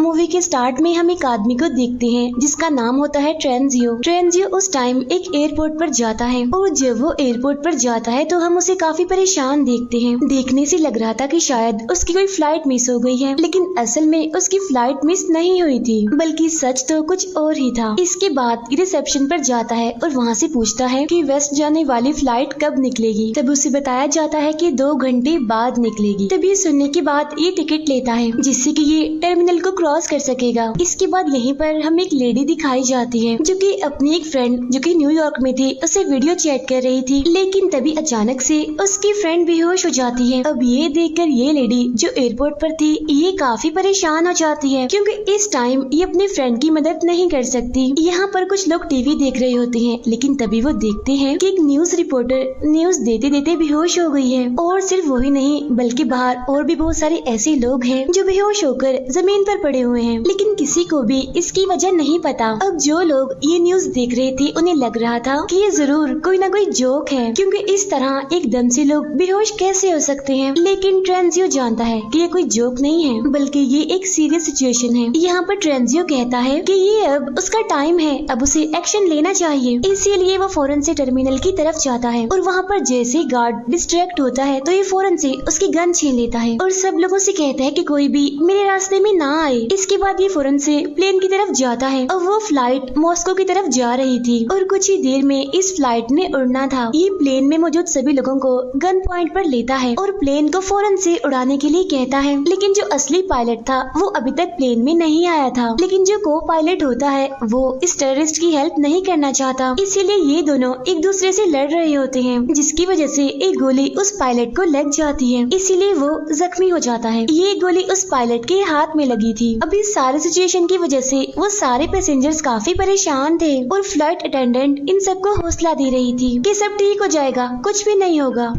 Movie के start में हम एक आदमी को देखते हैं जिसका नाम होता है ट्रेंजियो। ट्रेंजियो उस टाइम एक एयरपोर्ट पर जाता है और जब वो एयरपोर्ट पर जाता है तो हम उसे काफी परेशान देखते हैं। देखने से लग रहा था कि शायद उसकी कोई फ्लाइट मिस हो गई है, लेकिन असल में उसकी फ्लाइट मिस नहीं हुई थी, बल्कि सच तो कुछ और ही था। इसके बाद रिसेप्शन पर जाता है और वहाँ से पूछता है कि वेस्ट जाने वाली फ्लाइट कब निकलेगी। तब उसे बताया जाता है कि 2 घंटे बाद निकलेगी। तब ये सुनने के बाद ये टिकट लेता है जिससे कि ये टर्मिनल को क्रॉस कर सकेगा। इसके बाद यहीं पर हम एक लेडी दिखाई जाती है जो कि अपनी एक फ्रेंड जो कि न्यूयॉर्क में थी उसे वीडियो चैट कर रही थी, लेकिन तभी अचानक से उसकी फ्रेंड बेहोश हो जाती है। अब ये देखकर ये लेडी जो एयरपोर्ट पर थी ये काफी परेशान हो जाती है क्योंकि इस टाइम ये अपनी फ्रेंड की मदद नहीं कर सकती। यहाँ पर कुछ लोग टीवी देख रहे होते हैं, लेकिन तभी वो देखते हैं कि एक न्यूज रिपोर्टर न्यूज देते देते बेहोश हो गई है। और सिर्फ वही नहीं बल्कि बाहर और भी बहुत सारे ऐसे लोग हैं जो बेहोश होकर जमीन पर पड़े हुए हैं, लेकिन किसी को भी इसकी वजह नहीं पता। अब जो लोग ये न्यूज देख रहे थे उन्हें लग रहा था कि ये जरूर कोई ना कोई जोक है, क्योंकि इस तरह एकदम से लोग बेहोश कैसे हो सकते हैं। लेकिन ट्रेंजियो जानता है कि ये कोई जोक नहीं है, बल्कि ये एक सीरियस सिचुएशन है। यहाँ पर ट्रेंजियो कहता है कि ये अब उसका टाइम है, अब उसे एक्शन लेना चाहिए। इसीलिए वो फौरन से टर्मिनल की तरफ जाता है और वहाँ पर जैसे गार्ड डिस्ट्रैक्ट होता है तो ये फौरन से उसकी गन छीन लेता है और सब लोगों से कहता है कि कोई भी मेरे रास्ते में ना आए। इसके बाद ये फौरन से प्लेन की तरफ जाता है और वो फ्लाइट मॉस्को की तरफ जा रही थी और कुछ ही देर में इस फ्लाइट ने उड़ना था। ये प्लेन में मौजूद सभी लोगों को गन पॉइंट पर लेता है और प्लेन को फौरन से उड़ाने के लिए कहता है, लेकिन जो असली पायलट था वो अभी तक प्लेन में नहीं आया था। लेकिन जो को पायलट होता है वो इस टेररिस्ट की हेल्प नहीं करना चाहता, इसीलिए ये दोनों एक दूसरे से लड़ रहे होते हैं, जिसकी वजह से एक गोली उस पायलट को लग जाती है, इसीलिए वो जख्मी हो जाता है। ये गोली उस पायलट के हाथ में लगी थी। अब इस सारे सिचुएशन की वजह से वो सारे पैसेंजर्स काफी परेशान थे और फ्लाइट अटेंडेंट इन सबको हौसला दे रही थी कि सब ठीक हो जाएगा, कुछ भी नहीं होगा।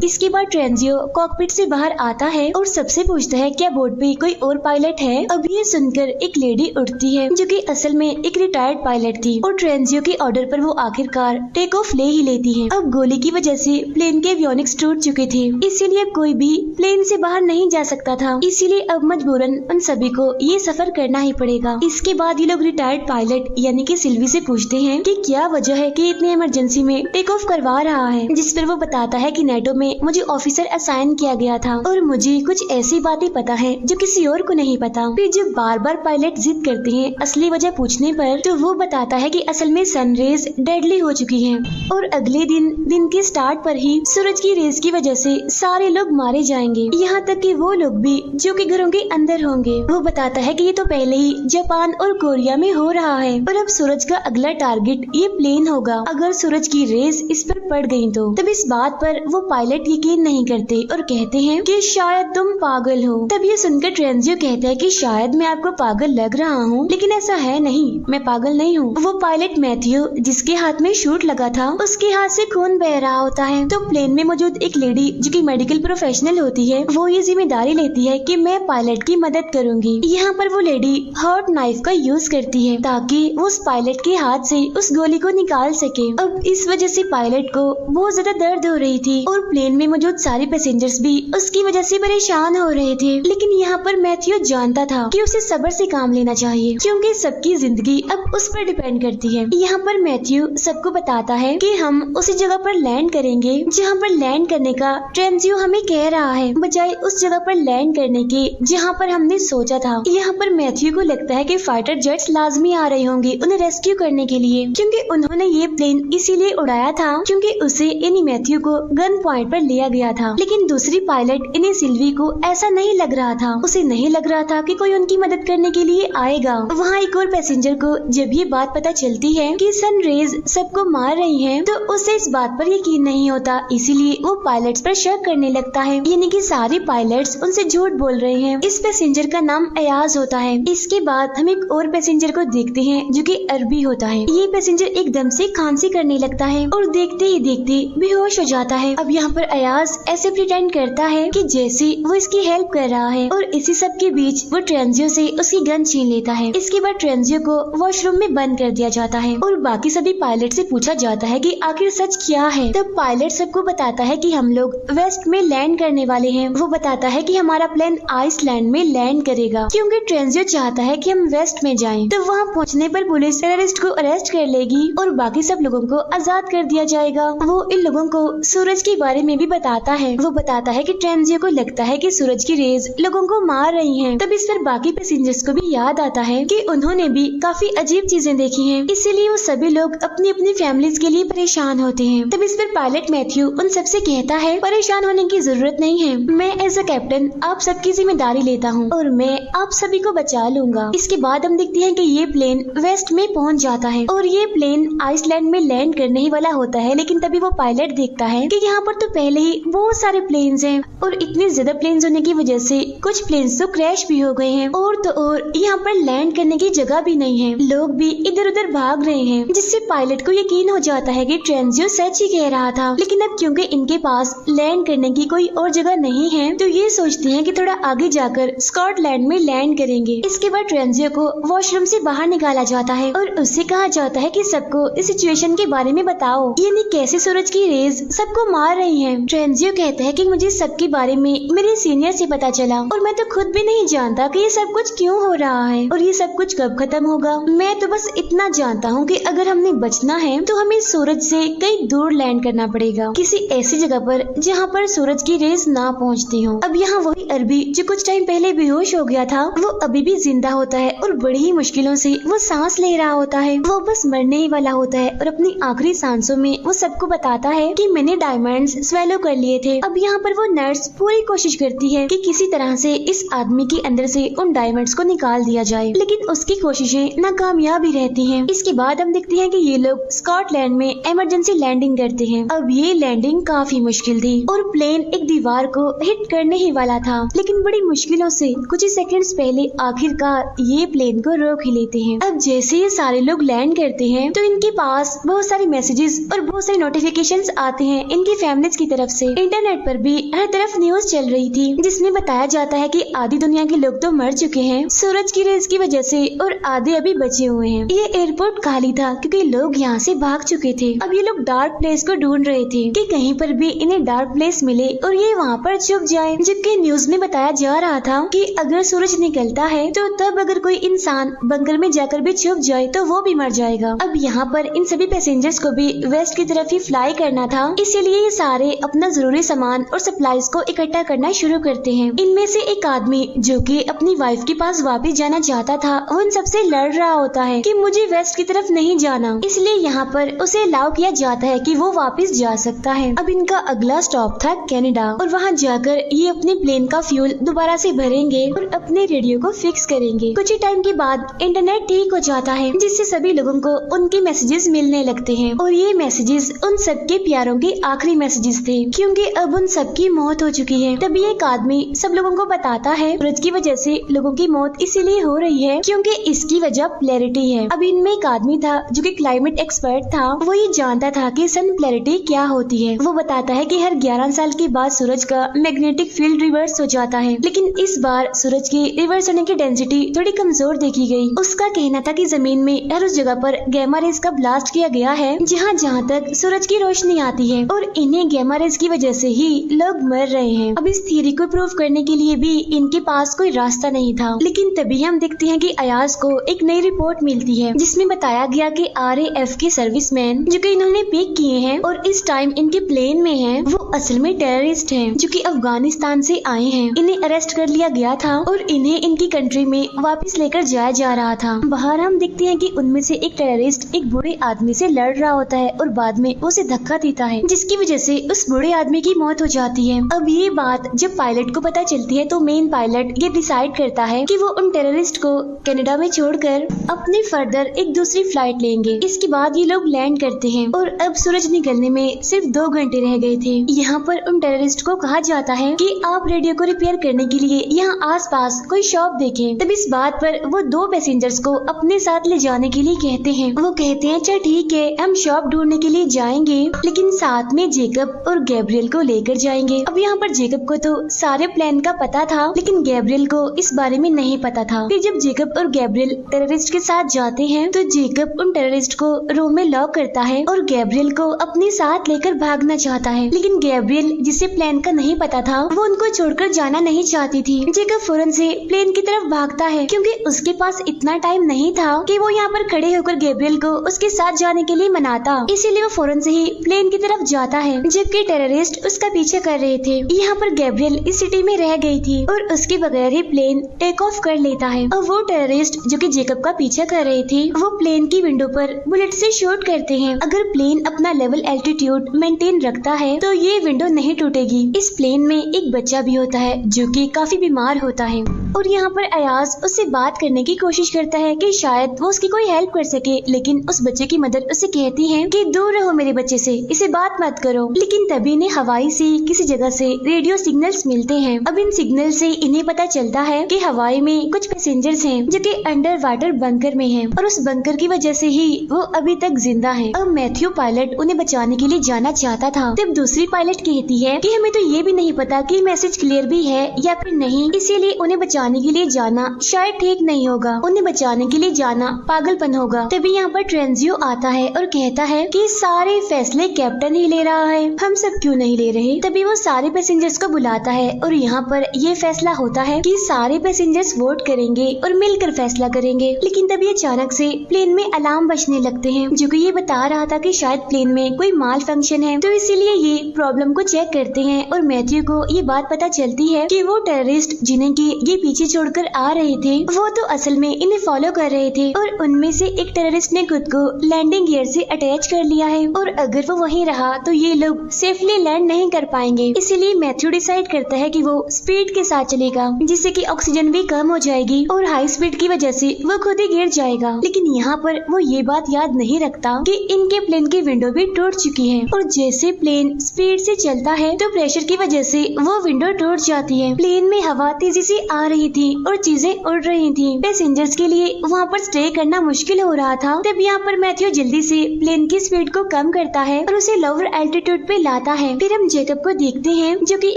इसके बाद ट्रेंजियो कॉकपिट से बाहर आता है और सबसे पूछता है क्या बोर्ड पे कोई और पायलट है। अब ये सुनकर एक लेडी उठती है जो कि असल में एक रिटायर्ड पायलट थी और ट्रेंजियो के ऑर्डर पर वो आखिरकार टेक ऑफ ले ही लेती है। अब गोली की वजह से प्लेन के एवियोनिक्स टूट चुके थे, इसीलिए अब कोई भी प्लेन से बाहर नहीं जा सकता था, इसीलिए अब मजबूरन उन सभी को ये सफर करना ही पड़ेगा। इसके बाद ये लोग रिटायर्ड पायलट यानी कि सिल्वी से पूछते हैं कि क्या वजह है कि इतनी इमरजेंसी में टेक ऑफ करवा रहा है, जिस पर वो बताता है कि नेटो में मुझे ऑफिसर असाइन किया गया था और मुझे कुछ ऐसी बातें पता है जो किसी और को नहीं पता। फिर जब बार बार पायलट जिद करते हैं असली वजह पूछने पर तो वो बताता है कि असल में सनरेज डेडली हो चुकी हैं और अगले दिन के स्टार्ट पर ही सूरज की रेज की वजह से सारे लोग मारे जाएंगे, यहाँ तक कि वो लोग भी जो कि घरों के अंदर होंगे। वो बताता है कि ये तो पहले ही जापान और कोरिया में हो रहा है और अब सूरज का अगला टारगेट ये प्लेन होगा। अगर सूरज की रेज इस पर पड़ गई तो तब इस बात पर वो पायलट यकीन नहीं करते और कहते हैं कि शायद तुम पागल हो। तब ये सुनकर ट्रेंजियो कहता है कि शायद मैं आपको पागल लग रहा हूँ, लेकिन ऐसा है नहीं, मैं पागल नहीं हूँ। वो पायलट मैथ्यू जिसके हाथ में शूट लगा था उसके हाथ से खून बह रहा होता है। तो प्लेन में मौजूद एक लेडी जो कि मेडिकल प्रोफेशनल होती है वो ये जिम्मेदारी लेती है कि मैं पायलट की मदद करूंगी। यहाँ पर वो लेडी हॉट नाइफ का यूज करती है ताकि वो उस पायलट के हाथ से उस गोली को निकाल सके। अब इस वजह से पायलट को बहुत ज्यादा दर्द हो रही थी और प्लेन में मौजूद सारे पैसेंजर्स भी उसकी वजह से परेशान हो रहे थे। लेकिन यहाँ पर मैथ्यू जानता था कि उसे सब्र से काम लेना चाहिए क्योंकि सबकी जिंदगी अब उस पर डिपेंड करती है। यहाँ पर मैथ्यू सबको बताता है कि हम उसी जगह पर लैंड करेंगे जहाँ पर लैंड करने का ट्रेंजियो हमें कह रहा है, बजाय उस जगह पर लैंड करने के जहाँ पर हमने सोचा था। यहाँ पर मैथ्यू को लगता है कि फाइटर जेट्स लाजमी आ रहे होंगे उन्हें रेस्क्यू करने के लिए, क्योंकि उन्होंने ये प्लेन इसीलिए उड़ाया था क्योंकि उसे यानी मैथ्यू को गन पॉइंट पर लिया गया था। लेकिन दूसरी पायलट यानी सिल्वी को ऐसा नहीं लग रहा था, उसे नहीं लग रहा था कि कोई उनकी मदद करने के लिए आएगा। वहाँ एक और पैसेंजर को जब ये बात पता चलती है कि सन रेज सबको मार रही हैं, तो उसे इस बात पर यकीन नहीं होता, इसीलिए वो पायलट्स पर शक करने लगता है, यानी कि सारे पायलट्स उनसे झूठ बोल रहे हैं। इस पैसेंजर का नाम अयाज होता है। इसके बाद हम एक और पैसेंजर को देखते हैं जो कि अरबी होता है। ये पैसेंजर एकदम से खांसी करने लगता है और देखते ही देखते बेहोश हो जाता है। अब यहाँ पर पर अयाज ऐसे प्रिटेंड करता है कि जैसे वो इसकी हेल्प कर रहा है और इसी सब के बीच वो ट्रेंजियो से उसकी गन छीन लेता है। इसके बाद ट्रेंजियो को वॉशरूम में बंद कर दिया जाता है और बाकी सभी पायलट से पूछा जाता है कि आखिर सच क्या है। तब पायलट सबको बताता है कि हम लोग वेस्ट में लैंड करने वाले हैं। वो बताता है कि हमारा प्लेन आइसलैंड में लैंड करेगा क्योंकि ट्रेंजियो चाहता है कि हम वेस्ट में जाएं। तो वहाँ पहुँचने पर पुलिस टेररिस्ट को अरेस्ट कर लेगी और बाकी सब लोगों को आजाद कर दिया जाएगा। वो इन लोगों को सूरज के बारे में भी बताता है। वो बताता है कि ट्रेंजियो को लगता है कि सूरज की रेज लोगों को मार रही हैं। तब इस पर बाकी पैसेंजर्स को भी याद आता है कि उन्होंने भी काफी अजीब चीजें देखी हैं, इसीलिए वो सभी लोग अपनी अपनी फैमिलीज के लिए परेशान होते हैं। तब इस पर पायलट मैथ्यू उन सबसे कहता है परेशान होने की जरूरत नहीं है, मैं एज अ कैप्टन आप सबकी जिम्मेदारी लेता हूँ और मैं आप सभी को बचा लूंगा। इसके बाद हम देखते हैं कि ये प्लेन वेस्ट में पहुंच जाता है और ये प्लेन आइसलैंड में लैंड करने ही वाला होता है। लेकिन तभी वो पायलट देखता है कि यहाँ पर तो पहले ही बहुत सारे प्लेन्स हैं और इतने ज्यादा प्लेन्स होने की वजह से कुछ प्लेन्स तो क्रैश भी हो गए हैं और तो और यहाँ पर लैंड करने की जगह भी नहीं है, लोग भी इधर उधर भाग रहे हैं, जिससे पायलट को यकीन हो जाता है कि ट्रेंजियो सच ही कह रहा था। लेकिन अब क्योंकि इनके पास लैंड करने की कोई और जगह नहीं है तो ये सोचते हैं कि थोड़ा आगे जाकर स्कॉटलैंड में लैंड करेंगे। इसके बाद ट्रेंजियो को वॉशरूम से बाहर निकाला जाता है और उससे कहा जाता है कि सबको इस सिचुएशन के बारे में बताओ, यानी कैसे सूरज की रेज सबको मार रही है। ट्रेंजियो कहता है कि मुझे सबके बारे में मेरे सीनियर से पता चला और मैं तो खुद भी नहीं जानता कि ये सब कुछ क्यों हो रहा है और ये सब कुछ कब खत्म होगा। मैं तो बस इतना जानता हूँ कि अगर हमने बचना है तो हमें सूरज से कहीं दूर लैंड करना पड़ेगा, किसी ऐसी जगह पर जहाँ पर सूरज की रेज ना पहुँचती हो। अब यहाँ वही अरबी जो कुछ टाइम पहले बेहोश हो गया था वो अभी भी जिंदा होता है और बड़ी ही मुश्किलों से वो सांस ले रहा होता है। वो बस मरने ही वाला होता है और अपनी आखिरी सांसों में वो सबको बताता है कि मैंने डायमंड्स स्वेलो कर लिए थे। अब यहाँ पर वो नर्स पूरी कोशिश करती है कि किसी तरह से इस आदमी के अंदर से उन डायमंड्स को निकाल दिया जाए, लेकिन उसकी कोशिशें नाकामयाब ही रहती हैं। इसके बाद हम देखते हैं कि ये लोग स्कॉटलैंड में इमरजेंसी लैंडिंग करते हैं। अब ये लैंडिंग काफी मुश्किल थी और प्लेन एक दीवार को हिट करने ही वाला था, लेकिन बड़ी मुश्किलों से कुछ ही सेकंड्स पहले आखिरकार ये प्लेन को रोक ही लेते हैं। अब जैसे ये सारे लोग लैंड करते हैं तो इनके पास बहुत सारे मैसेजेस और बहुत सारे नोटिफिकेशंस आते हैं इनकी फैमिलीज की तरफ से। इंटरनेट पर भी हर तरफ न्यूज चल रही थी जिसमें बताया जाता है कि आधी दुनिया के लोग तो मर चुके हैं सूरज की रेस की वजह से और आधे अभी बचे हुए हैं। ये एयरपोर्ट खाली था क्योंकि लोग यहाँ से भाग चुके थे। अब ये लोग डार्क प्लेस को ढूंढ रहे थे कि कहीं पर भी इन्हें डार्क प्लेस मिले और ये वहाँ पर छुप जाए, जबकि न्यूज में बताया जा रहा था कि अगर सूरज निकलता है तो तब अगर कोई इंसान बंकर में जाकर भी छुप जाए तो वो भी मर जाएगा। अब यहाँ पर इन सभी पैसेंजर्स को भी वेस्ट की तरफ ही फ्लाई करना था, इसीलिए ये सारे अपना जरूरी सामान और सप्लाईज को इकट्ठा करना शुरू करते हैं। इनमें से एक आदमी जो कि अपनी वाइफ के पास वापस जाना चाहता था वो इन सबसे लड़ रहा होता है कि मुझे वेस्ट की तरफ नहीं जाना, इसलिए यहाँ पर उसे अलाउ किया जाता है कि वो वापस जा सकता है। अब इनका अगला स्टॉप था कनाडा और वहाँ जाकर ये अपने प्लेन का फ्यूल दोबारा से भरेंगे और अपने रेडियो को फिक्स करेंगे। कुछ ही टाइम के बाद इंटरनेट ठीक हो जाता है जिससे सभी लोगों को उनके मैसेजेस मिलने लगते हैं और ये मैसेजेस उन सबके प्यारों के आखिरी मैसेजेस थे क्योंकि अब उन सबकी मौत हो चुकी है। तभी एक आदमी सब लोगों को बताता है सूरज की वजह से लोगों की मौत इसीलिए हो रही है क्योंकि इसकी वजह पोलैरिटी है। अब इनमें एक आदमी था जो कि क्लाइमेट एक्सपर्ट था, वो ये जानता था कि सन पोलैरिटी क्या होती है। वो बताता है कि हर 11 साल के बाद सूरज का मैग्नेटिक फील्ड रिवर्स हो जाता है, लेकिन इस बार सूरज की रिवर्स होने की डेंसिटी थोड़ी कमजोर देखी गई। उसका कहना था कि जमीन में हर उस जगह पर गैमा रेज का ब्लास्ट किया गया है जहाँ जहाँ तक सूरज की रोशनी आती है और इन्हें गैमा रेज की वजह से ही लोग मर रहे हैं। अब इस थ्योरी को प्रूव करने के लिए भी इनके पास कोई रास्ता नहीं था, लेकिन तभी हम देखते हैं कि अयाज को एक नई रिपोर्ट मिलती है जिसमें बताया गया कि RAF के सर्विसमैन जो कि इन्होंने पिक किए हैं और इस टाइम इनके प्लेन में हैं, वो असल में टेररिस्ट हैं जो कि अफगानिस्तान से आए हैं। इन्हें अरेस्ट कर लिया गया था और इन्हें इनकी कंट्री में वापस लेकर जाया जा रहा था। बाहर हम देखते हैं कि उनमें से एक टेररिस्ट एक बूढ़े आदमी से लड़ रहा होता है और बाद में उसे धक्का देता है जिसकी वजह से उस बूढ़े आदमी की मौत हो जाती है। अब ये बात जब पायलट को पता चलती है तो मेन पायलट ये डिसाइड करता है कि वो उन टेररिस्ट को कनाडा में छोड़कर अपनी फर्दर एक दूसरी फ्लाइट लेंगे। इसके बाद ये लोग लैंड करते हैं और अब सूरज निकलने में सिर्फ 2 घंटे रह गए थे। यहाँ पर उन टेररिस्ट को कहा जाता है कि आप रेडियो को रिपेयर करने के लिए यहाँ आसपास कोई शॉप देखें। तब इस बात पर वो 2 पैसेंजर्स को अपने साथ ले जाने के लिए कहते हैं। वो कहते हैं अच्छा ठीक है हम शॉप ढूंढने के लिए जाएंगे, लेकिन साथ में जेकब और गैब्रियल को लेकर जाएंगे। अब यहाँ पर जेकब को तो सारे प्लान का पता था, लेकिन गैब्रियल को इस बारे में नहीं पता था। फिर जब जेकब और गैब्रियल टेररिस्ट के साथ जाते हैं तो जेकब उन टेररिस्ट को रूम में लॉक करता है और गैब्रियल को अपने साथ लेकर भागना चाहता है, लेकिन गैब्रियल जिसे प्लान का नहीं पता था वो उनको छोड़कर जाना नहीं चाहती थी। जेकब फौरन से प्लेन की तरफ भागता है क्योंकि उसके पास इतना टाइम नहीं था कि वो यहाँ पर खड़े होकर गैब्रियल को उसके साथ जाने के लिए मनाता, इसीलिए वो फौरन से ही प्लेन की तरफ जाता है, जबकि टेररिस्ट उसका पीछे कर रहे थे। यहाँ पर गैब्रियल इस सिटी में रह गई थी और उसके बगैर ही प्लेन टेक ऑफ कर लेता है और वो टेररिस्ट जो कि जेकब का पीछा कर रहे थे वो प्लेन की विंडो पर बुलेट से शूट करते हैं। अगर प्लेन अपना लेवल एल्टीट्यूड मेंटेन रखता है तो ये विंडो नहीं टूटेगी। इस प्लेन में एक बच्चा भी होता है जो कि काफी बीमार होता है और यहाँ पर अयाज उससे बात करने की कोशिश करता है कि शायद वो उसकी कोई हेल्प कर सके, लेकिन उस बच्चे की मदर उसे कहती है कि दूर रहो मेरे बच्चे से, इसे बात मत करो। लेकिन तभी इन्हें हवाई से किसी जगह से रेडियो सिग्नल्स मिलते हैं। अब इन सिग्नल से इन्हें पता चलता है कि हवाई में कुछ पैसेंजर्स हैं जो कि अंडर वाटर बंकर में हैं और उस बंकर की वजह से ही वो अभी तक जिंदा हैं। अब मैथ्यू पायलट उन्हें बचाने के लिए जाना चाहता था, तब दूसरी पायलट कहती है कि हमें तो ये भी नहीं पता कि मैसेज क्लियर भी है या फिर नहीं, इसीलिए उन्हें बचाने के लिए जाना शायद ठीक नहीं होगा, उन्हें बचाने के लिए जाना पागलपन होगा। तभी यहाँ पर ट्रेंजियो आता है और कहता है कि सारे फैसले कैप्टन ही ले रहा है, हम सब क्यों नहीं ले रहे। तभी वो सारे पैसेंजर्स को बुलाता है और यहाँ पर ये फैसला होता है कि सारे पैसेंजर्स वोट करेंगे और मिलकर फैसला करेंगे। लेकिन तभी अचानक से प्लेन में अलार्म बजने लगते हैं जो कि ये बता रहा था कि शायद प्लेन में कोई माल फंक्शन है, तो इसीलिए ये प्रॉब्लम को चेक करते हैं और मैथ्यू को ये बात पता चलती है कि वो टेररिस्ट जिन्हें कि ये पीछे छोड़कर आ रहे थे वो तो असल में इन्हें फॉलो कर रहे थे और उनमें से एक टेररिस्ट ने खुद को लैंडिंग गियर से अटैच कर लिया है और अगर वो वहीं रहा तो ये लोग सेफली लैंड नहीं कर पाएंगे। इसीलिए मैथ्यू डिसाइड करता है कि वो स्पीड के साथ चलेगा जिससे कि ऑक्सीजन भी कम हो जाएगी और हाई स्पीड की वजह से वो खुद ही गिर जाएगा। लेकिन यहाँ पर वो ये बात याद नहीं रखता कि इनके प्लेन की विंडो भी टूट चुकी है और जैसे प्लेन स्पीड से चलता है तो प्रेशर की वजह से वो विंडो टूट जाती है। प्लेन में हवा तेजी से आ रही थी और चीजें उड़ रही थी। पैसेंजर्स के लिए वहाँ पर स्टे करना मुश्किल हो रहा था। तब यहाँ पर मैथ्यू जल्दी से प्लेन की स्पीड को कम करता है और उसे लोअर एल्टीट्यूड पे लाता है। फिर हम जेकब को देखते हैं जो कि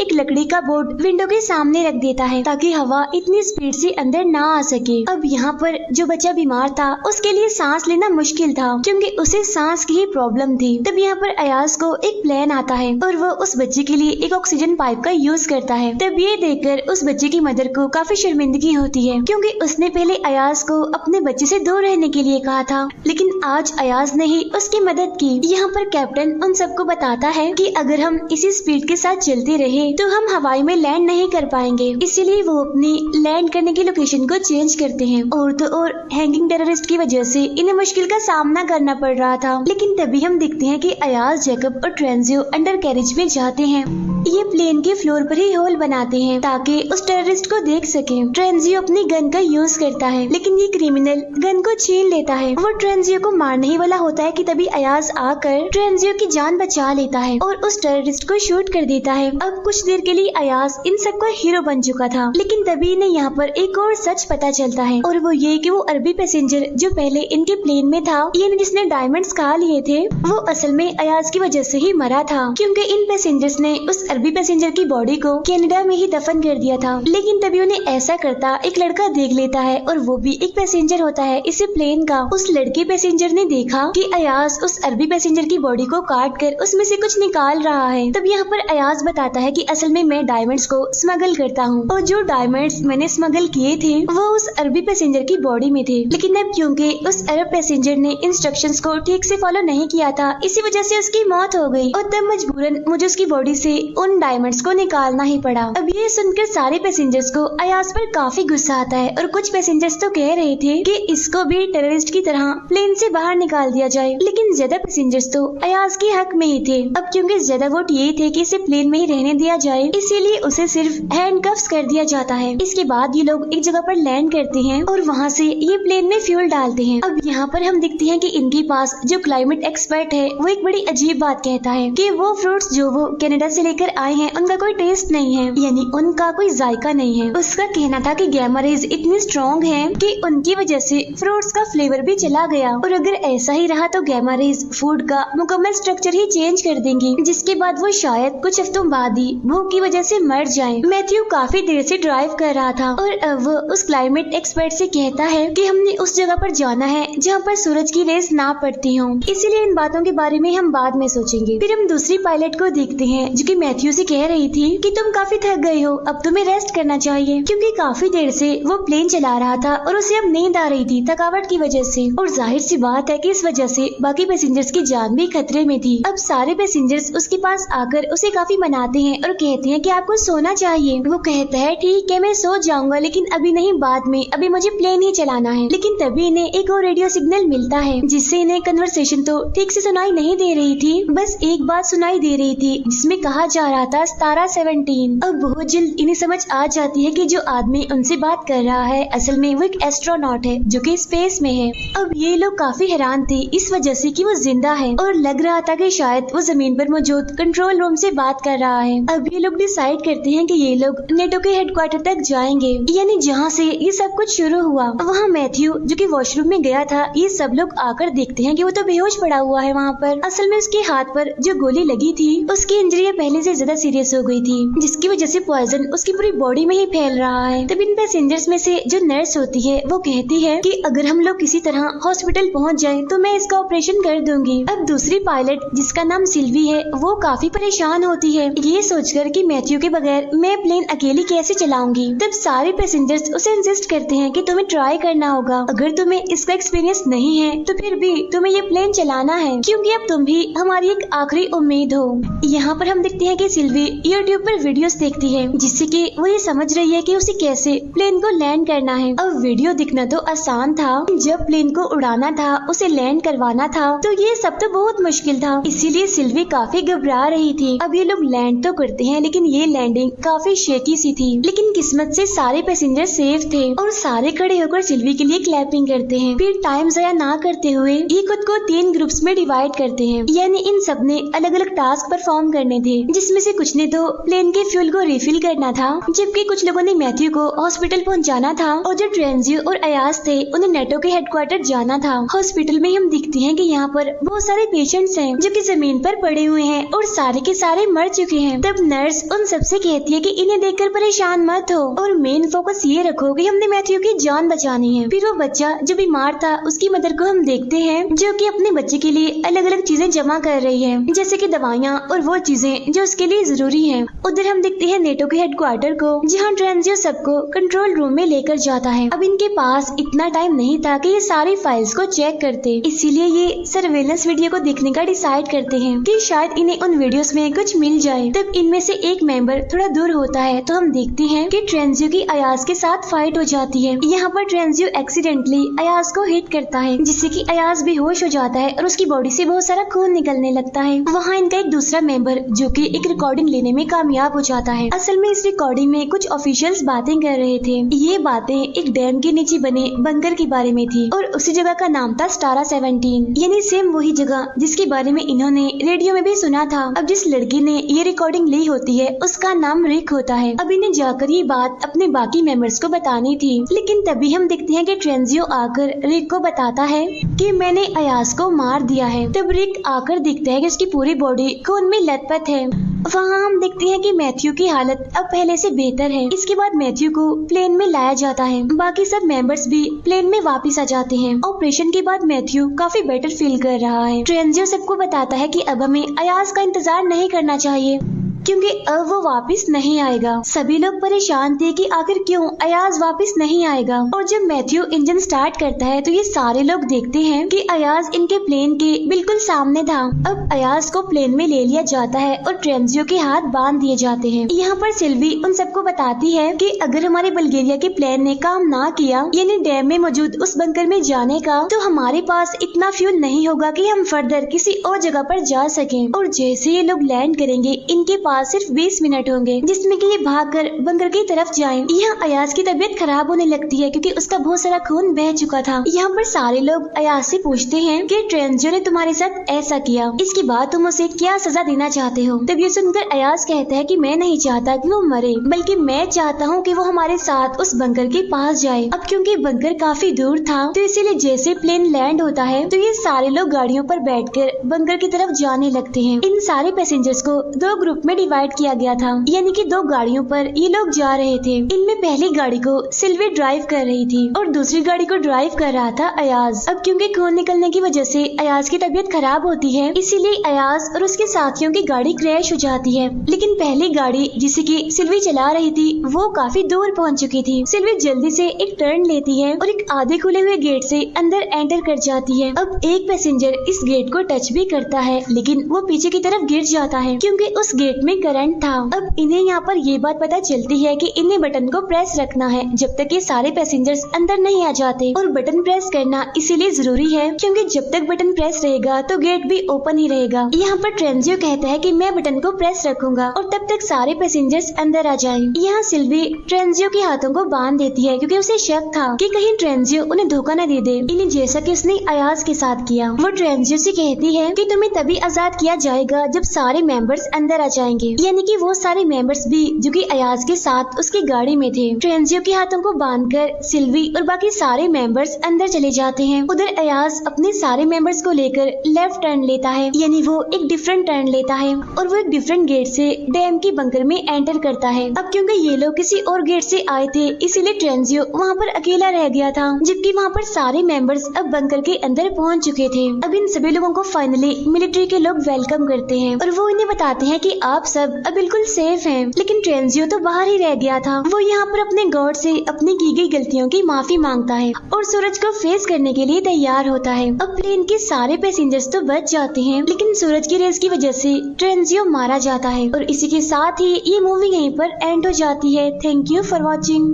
एक लकड़ी का बोर्ड विंडो के सामने रख देता है ताकि हवा इतनी स्पीड से अंदर ना आ सके। अब यहाँ पर जो बच्चा बीमार था उसके लिए सांस लेना मुश्किल था क्योंकि उसे सांस की ही प्रॉब्लम थी। तब यहाँ पर अयाज को एक प्लान आता है और वो उस बच्चे के लिए एक ऑक्सीजन पाइप का यूज करता है। तब ये देखकर उस बच्चे की मदर को काफी शर्मिंदगी होती है क्योंकि उसने पहले अयाज को अपने बच्चे से दूर रहने के लिए कहा था, लेकिन आज अयाज ने ही उसकी मदद की। यहाँ पर कैप्टन उन सबको बताता है कि अगर हम इसी स्पीड के साथ चलते रहे तो हम हवाई में लैंड नहीं कर पाएंगे, इसीलिए वो अपनी लैंड करने की लोकेशन को चेंज करते हैं। और तो और हैंगिंग टेररिस्ट की वजह से इन्हें मुश्किल का सामना करना पड़ रहा था। लेकिन तभी हम देखते हैं कि अयाज, जेकब और ट्रेंजियो अंडर कैरेज में जाते हैं। ये प्लेन के फ्लोर पर ही होल बनाते हैं ताकि उस टेररिस्ट को देख सके। ट्रेंजियो अपनी गन का यूज करता है लेकिन ये क्रिमिनल गन को छीन लेता है। वो ट्रेंजियो को मारने ही वाला होता है कि तभी अयाज आकर ट्रेंजियो की जान बचा लेता है और उस टेररिस्ट को शूट कर देता है। अब कुछ देर के लिए अयाज इन सबका हीरो बन चुका था, लेकिन तभी इन्हें यहाँ पर एक और सच पता चलता है और वो ये कि वो अरबी पैसेंजर जो पहले इनके प्लेन में था, ये जिसने डायमंड्स खा लिए थे, वो असल में अयाज की वजह से ही मरा था क्योंकि इन पैसेंजर्स ने उस अरबी पैसेंजर की बॉडी को कनाडा में ही दफन कर दिया था। लेकिन तभी उन्हें ऐसा करता एक लड़का देख लेता है और वो भी एक पैसेंजर होता है इसी प्लेन का। उस लड़के पैसेंजर ने देखा कि अयाज उस अरबी पैसेंजर की बॉडी को काट कर उसमें से कुछ निकाल रहा है। तब यहाँ पर अयाज बताता है कि असल में मैं डायमंड्स को स्मगल करता हूँ और जो डायमंड्स मैंने स्मगल किए थे वो उस अरबी पैसेंजर की बॉडी में थे, लेकिन अब क्योंकि उस अरब पैसेंजर ने इंस्ट्रक्शंस को ठीक से फॉलो नहीं किया था इसी वजह से उसकी मौत हो गई और तब मजबूरन मुझे उसकी बॉडी से उन डायमंड्स को निकालना ही पड़ा। अब ये सुनकर सारे पैसेंजर्स को अयाज पर काफी गुस्सा आता है और कुछ पैसेंजर्स तो कह रहे थे कि इसको भी टेररिस्ट की तरह प्लेन से बाहर निकाल दिया जाए, लेकिन ज्यादा पैसेंजर्स तो अयाज के हक में ही थे। अब क्योंकि ज्यादा वोट ये थे कि इसे प्लेन में ही रहने दिया जाए, इसीलिए उसे सिर्फ हैंडकफ्स कर दिया जाता है। इसके बाद ये लोग एक जगह पर लैंड करते हैं और वहाँ से ये प्लेन में फ्यूल डालते हैं। अब यहाँ पर हम देखते हैं कि इनके पास जो क्लाइमेट एक्सपर्ट है वो एक बड़ी अजीब बात कहता है कि वो फ्रूट्स जो वो कनाडा से लेकर आए हैं उनका कोई टेस्ट नहीं है, यानी उनका कोई जायका नहीं है। उसका कहना था कि गैमा रेज इतनी स्ट्रॉन्ग है कि उनकी वजह से फ्रूट्स का फ्लेवर भी चला गया और अगर ऐसा ही रहा तो गैमा रेज फूड का मुकम्मल स्ट्रक्चर ही चेंज कर देंगी, जिसके बाद वो शायद कुछ हफ्तों बाद ही भूख की वजह से मर जाएं। मैथ्यू काफी देर से ड्राइव कर रहा था और अब वो उस क्लाइमेट एक्सपर्ट से कहता है कि हमने उस जगह पर जाना है जहाँ पर सूरज की रेस ना पड़ती हो, इसीलिए इन बातों के बारे में हम बाद में सोचेंगे। फिर हम दूसरी पायलट को देखते हैं जो कि मैथ्यू से कह रही थी कि तुम काफी थक गए हो, अब तुम्हें रेस्ट करना चाहिए, क्योंकि काफी देर से वो प्लेन चला रहा था और उसे अब नींद आ रही थी थकावट की वजह से। और जाहिर सी बात है कि इस वजह से बाकी पैसेंजर्स की जान भी खतरे में थी। अब सारे पैसेंजर्स उसके पास आकर उसे काफी मनाते हैं और कहते हैं कि आपको सोना चाहिए। वो कहता है ठीक है मैं सो जाऊंगा, लेकिन अभी नहीं, बाद में, अभी मुझे प्लेन ही चलाना है। लेकिन तभी इन्हें एक और रेडियो सिग्नल मिलता है जिससे इन्हें कन्वर्सेशन तो ठीक से सुनाई नहीं दे रही थी, बस एक बात सुनाई दे रही थी जिसमें कहा जा रहा था स्टारा 17। अब बहुत जल्द इन्हें समझ आ जाती है कि जो आदमी उनसे बात कर रहा है असल में वो एक एस्ट्रोनॉट है जो कि स्पेस में है। अब ये लोग काफी हैरान थे इस वजह से कि वो जिंदा है और लग रहा था कि शायद वो जमीन पर मौजूद कंट्रोल रूम से बात कर रहा है। अब ये लोग डिसाइड करते हैं कि ये लोग नेटो के हेडक्वार्टर तक जाएंगे, यानी जहाँ से ये सब कुछ शुरू हुआ। वहाँ मैथ्यू जो कि वॉशरूम में गया था, ये सब लोग आकर देखते हैं कि वो तो बेहोश पड़ा हुआ है वहाँ पर। असल में उसके हाथ पर जो गोली लगी थी उसकी इंजरी पहले से ज्यादा सीरियस हो गई थी, जिसकी वजह से पॉइजन उसकी पूरी बॉडी में ही फैल रहा है। तब इन पैसेंजर्स में से जो नर्स होती है वो कहती है कि अगर हम लोग किसी तरह हॉस्पिटल पहुँच जाए तो मैं इसका ऑपरेशन कर दूंगी। अब दूसरी पायलट जिसका नाम सिल्वी है वो काफी परेशान होती है ये सोचकर कि मैथ्यू के बगैर मैं प्लेन अकेली कैसे चलाऊंगी। तब सारे पैसेंजर्स उसे इंसिस्ट करते हैं कि तुम्हें ट्राई करना होगा, अगर तुम्हें इसका एक्सपीरियंस नहीं है तो फिर भी तुम्हें ये प्लेन चलाना है, क्योंकि अब तुम भी हमारी एक आखिरी उम्मीद हो। यहाँ पर हम देखते हैं कि सिल्वी यूट्यूब पर वीडियोस देखती है जिससे कि वो ये समझ रही है कि उसे कैसे प्लेन को लैंड करना है। अब वीडियो दिखना तो आसान था, जब प्लेन को उड़ाना था, उसे लैंड करवाना था तो ये सब तो बहुत मुश्किल था, इसीलिए सिल्वी काफी घबरा रही थी। अब ये लोग लैंड तो करते हैं लेकिन ये लैंडिंग काफी शेकी सी थी, लेकिन किस्मत से सारे पैसेंजर सेफ थे और सारे खड़े होकर सिल्वी के लिए क्लैपिंग करते हैं। फिर टाइम ज़ाया ना करते हुए ये खुद को 3 ग्रुप्स में डिवाइड करते हैं, यानी इन सब ने अलग अलग टास्क परफॉर्म करने थे, जिसमें से कुछ ने तो प्लेन के फ्यूल को रिफिल करना था, जबकि कुछ लोगों ने मैथ्यू को हॉस्पिटल पहुंचाना था और जो ट्रेंजियो और अयाज थे उन्हें नेटो के हेडक्वार्टर जाना था। हॉस्पिटल में हम दिखते हैं कि यहाँ पर बहुत सारे पेशेंट्स हैं जो कि जमीन पर पड़े हुए हैं और सारे के सारे मर चुके हैं। तब नर्स उन सबसे कहती है कि इन्हें देखकर परेशान मत हो और मेन फोकस ये रखो कि हमने मैथ्यू की जान बचानी है। फिर वो बच्चा जो बीमार था उसकी मदर को हम देखते हैं जो कि अपने बच्चे के लिए अलग अलग चीजें जमा कर रही है, जैसे कि दवाइयाँ और वो चीजें जो उसके लिए जरूरी है। उधर हम देखते हैं नेटो के हेडक्वार्टर को, जहाँ ट्रेंजियो सबको कंट्रोल रूम में लेकर जाता है। अब इनके पास इतना टाइम नहीं था कि ये सारी फाइल्स को चेक करते, इसीलिए ये सर्वेलेंस वीडियो को देखने का डिसाइड करते हैं कि शायद इन्हें उन वीडियोस में कुछ मिल जाए। तब इनमें से एक मेंबर थोड़ा दूर होता है तो हम देखते हैं कि ट्रेंजियो की अयाज के साथ फाइट हो जाती है। यहाँ पर ट्रेंजियो एक्सीडेंटली अयाज को हिट करता है, जिससे कि अयाज बेहोश हो जाता है और उसकी बॉडी से बहुत सारा खून निकलने लगता है। वहाँ इनका एक दूसरा मेंबर जो कि एक रिकॉर्डिंग लेने में कामयाब हो जाता है। असल में इस रिकॉर्डिंग में कुछ ऑफिशियल्स बातें कर रहे थे। ये बातें एक डैम के नीचे बने बंकर के बारे में थी और उसी जगह का नाम था स्टारा 17, यानी सेम वही जगह जिसके बारे में इन्होंने रेडियो में भी सुना था। अब जिस लड़की ने ये रिकॉर्डिंग ली होती है उसका नाम रिक होता है। अब इन्हें जाकर ये बात अपने बाकी मेंबर्स को बतानी थी, लेकिन तभी हम देखते हैं कि ट्रेंजियो आकर रिक को बताता है कि मैंने अयाज को मार दिया है। तब रिक आकर देखता है कि उसकी पूरी बॉडी खून में लथपथ है। वहाँ हम देखते हैं कि मैथ्यू की हालत अब पहले से बेहतर है। इसके बाद मैथ्यू को प्लेन में लाया जाता है, बाकी सब मेंबर्स भी प्लेन में वापस आ जाते हैं। ऑपरेशन के बाद मैथ्यू काफी बेटर फील कर रहा है। ट्रेंजियो सबको बताता है कि अब हमें अयाज का इंतजार नहीं करना चाहिए क्योंकि अब वो वापस नहीं आएगा। सभी लोग परेशान थे कि आखिर क्यों अयाज वापस नहीं आएगा। और जब मैथ्यू इंजन स्टार्ट करता है तो ये सारे लोग देखते हैं कि अयाज इनके प्लेन के बिल्कुल सामने था। अब अयाज को प्लेन में ले लिया जाता है और ट्रेंजियो के हाथ बांध दिए जाते हैं। यहाँ पर सिल्वी उन सबको बताती है कि अगर हमारे बल्गेरिया के प्लेन ने काम ना किया, यानी डैम में मौजूद उस बंकर में जाने का, तो हमारे पास इतना फ्यूल नहीं होगा कि हम फर्दर किसी और जगह पर जा सकें। और जैसे ये लोग लैंड करेंगे इनके पास पास सिर्फ 20 मिनट होंगे जिसमें कि ये भागकर बंकर की तरफ जाए। यहाँ अयाज की तबीयत खराब होने लगती है क्योंकि उसका बहुत सारा खून बह चुका था। यहाँ पर सारे लोग अयाज से पूछते हैं कि ट्रेंजियो ने तुम्हारे साथ ऐसा किया, इसके बाद तुम उसे क्या सजा देना चाहते हो। तब ये सुनकर अयाज कहता है कि मैं नहीं चाहता कि वो मरे, बल्कि मैं चाहता हूँ कि वो हमारे साथ उस बंकर के पास जाए। अब क्योंकि बंकर काफी दूर था तो इसीलिए जैसे प्लेन लैंड होता है तो ये सारे लोग गाड़ियों पर बैठकर बंकर की तरफ जाने लगते हैं। इन सारे पैसेंजर्स को 2 ग्रुप में डिवाइड किया गया था, यानी कि 2 गाड़ियों पर ये लोग जा रहे थे। इनमें पहली गाड़ी को सिल्वी ड्राइव कर रही थी और दूसरी गाड़ी को ड्राइव कर रहा था अयाज। अब क्योंकि खून निकलने की वजह से अयाज की तबीयत खराब होती है, इसीलिए अयाज और उसके साथियों की गाड़ी क्रैश हो जाती है। लेकिन पहली गाड़ी जिसे की सिल्वी चला रही थी वो काफी दूर पहुंच चुकी थी। सिल्वी जल्दी से एक टर्न लेती है और एक आधे खुले हुए गेट से अंदर एंटर कर जाती है। अब एक पैसेंजर इस गेट को टच भी करता है लेकिन वो पीछे की तरफ गिर जाता है क्योंकि उस गेट में करंट था। अब इन्हें यहाँ पर ये बात पता चलती है कि इन्हें बटन को प्रेस रखना है जब तक ये सारे पैसेंजर्स अंदर नहीं आ जाते, और बटन प्रेस करना इसीलिए जरूरी है क्योंकि जब तक बटन प्रेस रहेगा तो गेट भी ओपन ही रहेगा। यहाँ पर ट्रेंजियो कहता है कि मैं बटन को प्रेस रखूंगा और तब तक सारे पैसेंजर्स अंदर आ जाएं। यहाँ सिल्वी ट्रेंजियो के हाथों को बांध देती है क्योंकि उसे शक था कि कहीं ट्रेंजियो उन्हें धोखा न दे दे, इन्हें जैसा कि उसने अयाज के साथ किया। वो ट्रेंजियो से कहती है कि तुम्हें तभी आजाद किया जाएगा जब सारे मेंबर्स अंदर आ जाएंगे, यानी कि वो सारे मेंबर्स भी जो कि अयाज के साथ उसकी गाड़ी में थे। ट्रेंजियो के हाथों को बांधकर सिल्वी और बाकी सारे मेंबर्स अंदर चले जाते हैं। उधर अयाज अपने सारे मेंबर्स को लेकर लेफ्ट टर्न लेता है, यानी वो एक डिफरेंट टर्न लेता है और वो एक डिफरेंट गेट से डैम की बंकर में एंटर करता है। अब क्योंकि ये लोग किसी और गेट से आए थे इसीलिए ट्रेंजियो वहाँ पर अकेला रह गया था, जबकि वहाँ पर सारे मेंबर्स अब बंकर के अंदर पहुँच चुके थे। अब इन सभी लोगों को फाइनली मिलिट्री के लोग वेलकम करते हैं और वो इन्हें बताते हैं कि आप सब अब बिल्कुल सेफ हैं। लेकिन ट्रेंजियो तो बाहर ही रह गया था। वो यहाँ पर अपने गॉड से अपनी की गई गलतियों की माफी मांगता है और सूरज को फेस करने के लिए तैयार होता है। अब प्लेन के सारे पैसेंजर्स तो बच जाते हैं लेकिन सूरज की रेस की वजह से ट्रेंजियो मारा जाता है और इसी के साथ ही ये मूवी यहीं पर एंड हो जाती है। Thank you for watching.